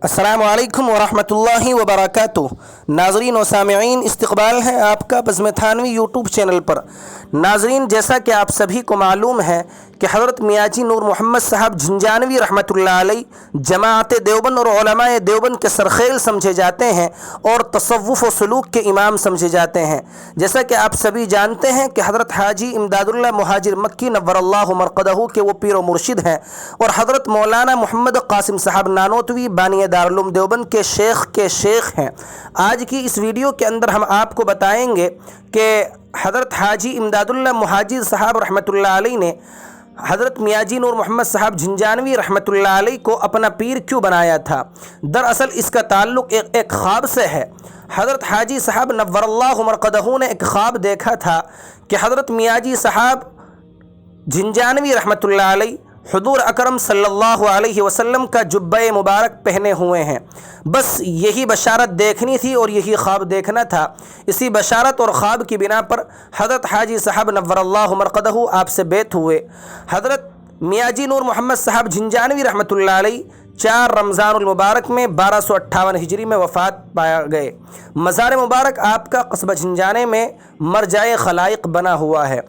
السلام علیکم ورحمۃ اللہ وبرکاتہ۔ ناظرین و سامعین، استقبال ہے آپ کا بزم تھانوی یوٹیوب چینل پر۔ ناظرین، جیسا کہ آپ سبھی کو معلوم ہے کہ حضرت میاں جی نور محمد صاحب جھنجانوی رحمۃ اللہ علیہ جماعت دیوبند اور علماء دیوبند کے سرخیل سمجھے جاتے ہیں اور تصوف و سلوک کے امام سمجھے جاتے ہیں۔ جیسا کہ آپ سبھی جانتے ہیں کہ حضرت حاجی امداد اللہ مہاجر مکی نور اللہ مرقدہ کے وہ پیر و مرشد ہیں، اور حضرت مولانا محمد قاسم صاحب نانوتوی بانی دارالعلوم دیوبند کے شیخ ہیں۔ آج کی اس ویڈیو کے اندر ہم آپ کو بتائیں گے کہ حضرت حاجی امداد اللہ مہاجر صاحب رحمۃ اللہ علیہ نے حضرت میاں جی نور محمد صاحب جھنجانوی رحمۃ اللہ علیہ کو اپنا پیر کیوں بنایا تھا۔ دراصل اس کا تعلق ایک خواب سے ہے۔ حضرت حاجی صاحب نور اللہ مرقدہ نے ایک خواب دیکھا تھا کہ حضرت میاں جی صاحب جھنجانوی رحمۃ اللہ علیہ حضور اکرم صلی اللہ علیہ وسلم کا جبہ مبارک پہنے ہوئے ہیں۔ بس یہی بشارت دیکھنی تھی اور یہی خواب دیکھنا تھا۔ اسی بشارت اور خواب کی بنا پر حضرت حاجی صاحب نور اللہ مرقدہ آپ سے بیعت ہوئے۔ حضرت میاں جی نور محمد صاحب جھنجانوی رحمۃ اللہ علیہ 4 رمضان المبارک میں 1258 ہجری میں وفات پایا گئے۔ مزار مبارک آپ کا قصبہ جھنجانے میں مرجع خلائق بنا ہوا ہے۔